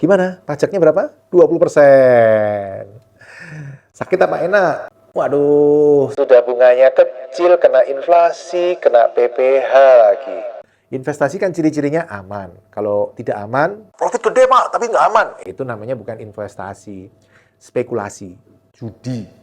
Gimana? Pajaknya berapa? 20%. Sakit apa enak? Waduh, sudah bunganya kecil, kena inflasi, kena PPh lagi. Investasi kan ciri-cirinya aman. Kalau tidak aman, profit gede pak, tapi nggak aman. Itu namanya bukan investasi, spekulasi, judi.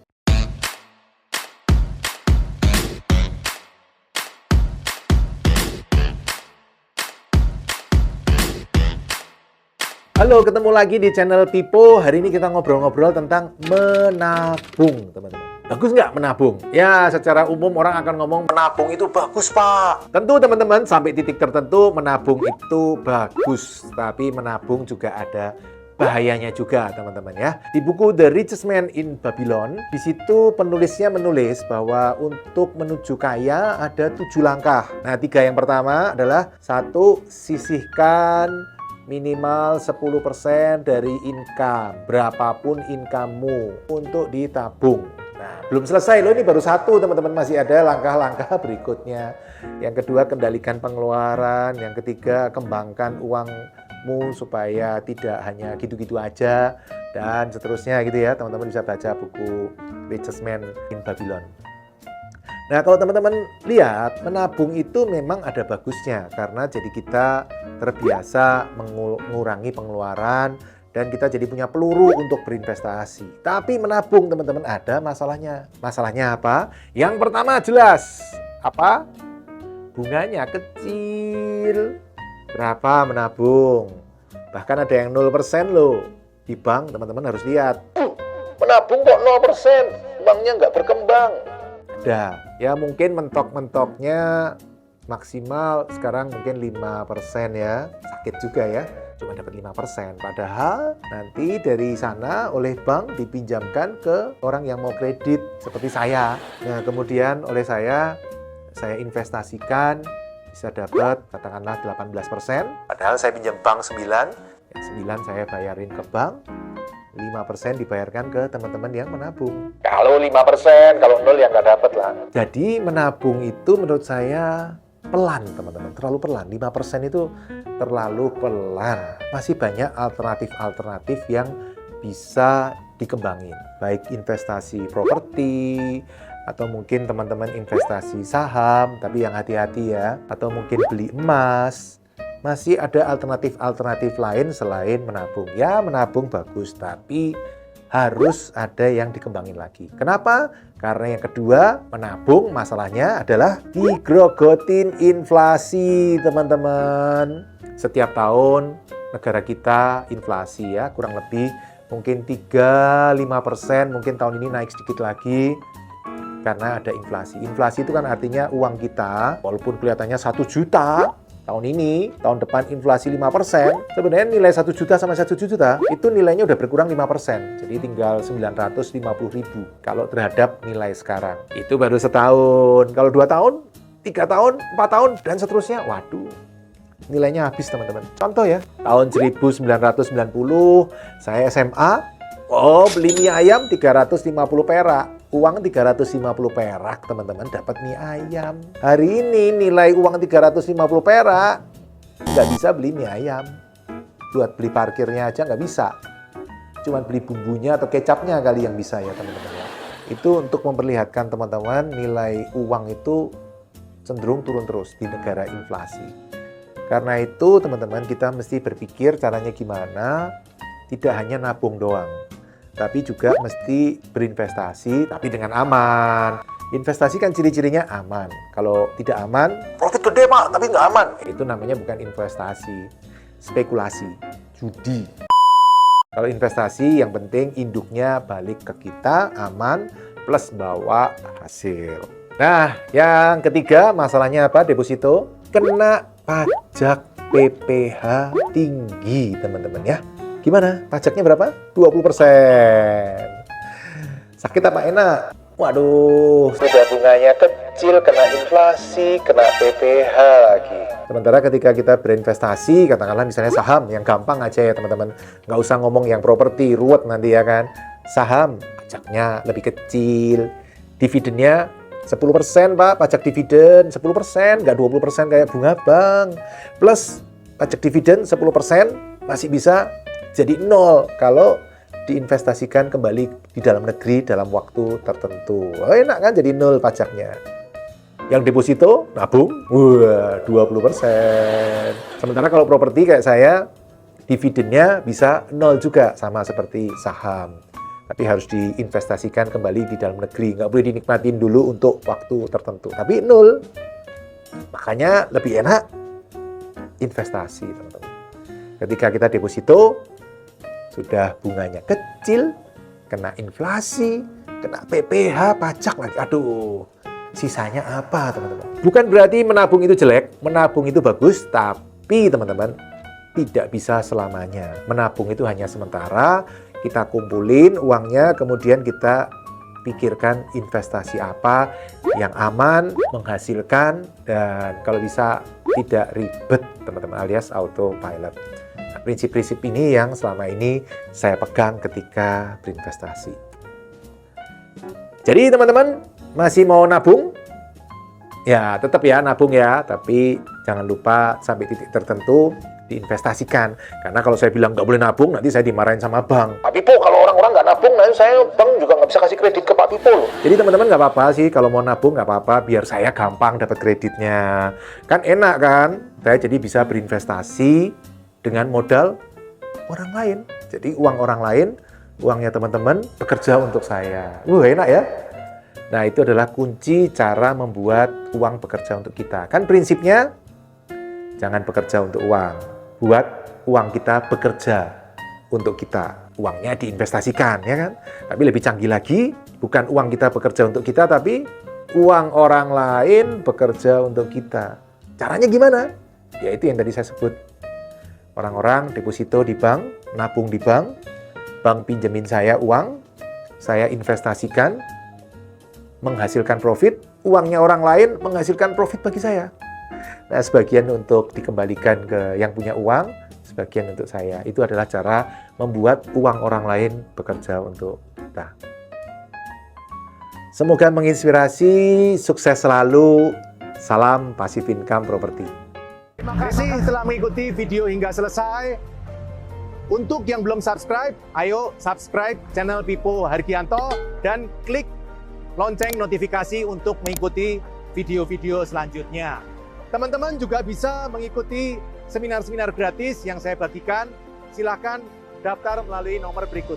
Halo, ketemu lagi di channel Pipo. Hari ini kita ngobrol-ngobrol tentang menabung, teman-teman. Bagus nggak menabung? Ya, secara umum orang akan ngomong menabung itu bagus, Pak. Tentu, teman-teman, sampai titik tertentu menabung itu bagus. Tapi menabung juga ada bahayanya juga, teman-teman ya. Di buku The Richest Man in Babylon, di situ penulisnya menulis bahwa untuk menuju kaya ada 7 langkah. Nah, 3 yang pertama adalah 1, sisihkan minimal 10% dari income, berapapun income-mu untuk ditabung. Nah, belum selesai loh, ini baru 1 teman-teman, masih ada langkah-langkah berikutnya. Yang kedua, kendalikan pengeluaran. Yang ketiga, kembangkan uangmu supaya tidak hanya gitu-gitu aja, dan seterusnya gitu ya. Teman-teman bisa baca buku Richest Man in Babylon. Nah, kalau teman-teman lihat, menabung itu memang ada bagusnya karena jadi kita terbiasa mengurangi pengeluaran dan kita jadi punya peluru untuk berinvestasi. Tapi menabung, teman-teman, ada masalahnya. Masalahnya apa? Yang pertama jelas. Apa? Bunganya kecil. Berapa menabung? Bahkan ada yang 0% loh. Di bank, teman-teman harus lihat. Menabung kok 0%? Uangnya nggak berkembang. Ada. Ya mungkin mentok-mentoknya maksimal sekarang mungkin 5% ya. Sakit juga ya, cuma dapat 5%. Padahal nanti dari sana oleh bank dipinjamkan ke orang yang mau kredit seperti saya. Nah, kemudian oleh saya investasikan bisa dapat katakanlah 18%. Padahal saya pinjam bank 9, ya 9 saya bayarin ke bank. 5% dibayarkan ke teman-teman yang menabung. Kalau 5%, kalau 0 ya nggak dapat lah. Jadi menabung itu menurut saya pelan, teman-teman. Terlalu pelan. 5% itu terlalu pelan. Masih banyak alternatif-alternatif yang bisa dikembangin. Baik investasi properti, atau mungkin teman-teman investasi saham, tapi yang hati-hati ya. Atau mungkin beli emas. Masih ada alternatif-alternatif lain selain menabung. Ya, menabung bagus, tapi harus ada yang dikembangin lagi. Kenapa? Karena yang kedua, menabung masalahnya adalah digrogotin inflasi, teman-teman. Setiap tahun negara kita inflasi ya, kurang lebih mungkin 3-5%, mungkin tahun ini naik sedikit lagi. Karena ada inflasi. Inflasi itu kan artinya uang kita, walaupun kelihatannya 1 juta, tahun ini, tahun depan inflasi 5%, sebenarnya nilai 1 juta sama 1 juta, itu nilainya udah berkurang 5%. Jadi tinggal 950.000 kalau terhadap nilai sekarang. Itu baru setahun. Kalau 2 tahun, 3 tahun, 4 tahun, dan seterusnya, waduh, nilainya habis, teman-teman. Contoh ya, tahun 1990, saya SMA, beli mie ayam 350 perak. Uang 350 perak, teman-teman, dapat mie ayam. Hari ini nilai uang 350 perak, nggak bisa beli mie ayam. Buat beli parkirnya aja nggak bisa. Cuman beli bumbunya atau kecapnya kali yang bisa ya, teman-teman ya. Itu untuk memperlihatkan teman-teman nilai uang itu cenderung turun terus di negara inflasi. Karena itu, teman-teman, kita mesti berpikir caranya gimana, tidak hanya nabung doang, tapi juga mesti berinvestasi, tapi dengan aman. Investasi kan ciri-cirinya aman. Kalau tidak aman, profit gede pak, tapi nggak aman. Itu namanya bukan investasi, spekulasi, judi. Kalau investasi yang penting induknya balik ke kita, aman, plus bawa hasil. Nah, yang ketiga masalahnya apa? Deposito. Kena pajak PPh tinggi, teman-teman ya. Gimana? Pajaknya berapa? 20%. Sakit apa enak? Waduh, sudah bunganya kecil, kena inflasi, kena PPh lagi. Sementara ketika kita berinvestasi, katakanlah misalnya saham, yang gampang aja ya teman-teman. Nggak usah ngomong yang properti, ruwet nanti ya kan. Saham, pajaknya lebih kecil. Dividennya 10% Pak, pajak dividen 10%, nggak 20% kayak bunga bank. Plus pajak dividen 10%, masih bisa jadi nol kalau diinvestasikan kembali di dalam negeri dalam waktu tertentu. Oh, enak kan, jadi nol pajaknya. Yang deposito, nabung, wah 20%. Sementara kalau properti kayak saya, dividennya bisa nol juga, sama seperti saham. Tapi harus diinvestasikan kembali di dalam negeri. Nggak boleh dinikmatin dulu untuk waktu tertentu. Tapi nol. Makanya lebih enak investasi, teman-teman. Ketika kita deposito, sudah bunganya kecil, kena inflasi, kena PPH, pajak lagi. Aduh, sisanya apa, teman-teman? Bukan berarti menabung itu jelek, menabung itu bagus, tapi teman-teman, tidak bisa selamanya. Menabung itu hanya sementara, kita kumpulin uangnya, kemudian kita pikirkan investasi apa yang aman, menghasilkan, dan kalau bisa tidak ribet, teman-teman, alias autopilot. Nah, prinsip-prinsip ini yang selama ini saya pegang ketika berinvestasi. Jadi teman-teman, masih mau nabung? Ya, tetap ya nabung ya, tapi jangan lupa sampai titik tertentu diinvestasikan. Karena kalau saya bilang nggak boleh nabung, nanti saya dimarahin sama bank. Pak Pipo, kalau orang-orang nggak nabung, nanti saya bank juga nggak bisa kasih kredit ke Pak Pipo loh. Jadi teman-teman nggak apa-apa sih, kalau mau nabung nggak apa-apa, biar saya gampang dapat kreditnya. Kan enak kan? Saya jadi bisa berinvestasi dengan modal orang lain. Jadi uang orang lain, uangnya teman-teman bekerja untuk saya. Enak ya? Nah, itu adalah kunci cara membuat uang bekerja untuk kita. Kan prinsipnya, jangan bekerja untuk uang. Buat uang kita bekerja untuk kita. Uangnya diinvestasikan, ya kan? Tapi lebih canggih lagi, bukan uang kita bekerja untuk kita, tapi uang orang lain bekerja untuk kita. Caranya gimana? Ya itu yang tadi saya sebut. Orang-orang deposito di bank, nabung di bank pinjemin saya uang, saya investasikan, menghasilkan profit, uangnya orang lain menghasilkan profit bagi saya. Nah, sebagian untuk dikembalikan ke yang punya uang, sebagian untuk saya. Itu adalah cara membuat uang orang lain bekerja untuk kita. Semoga menginspirasi, sukses selalu. Salam Passive Income Property. Terima kasih telah mengikuti video hingga selesai. Untuk yang belum subscribe, ayo subscribe channel Pipo Hargianto dan klik lonceng notifikasi untuk mengikuti video-video selanjutnya. Teman-teman juga bisa mengikuti seminar-seminar gratis yang saya bagikan. Silakan daftar melalui nomor berikut.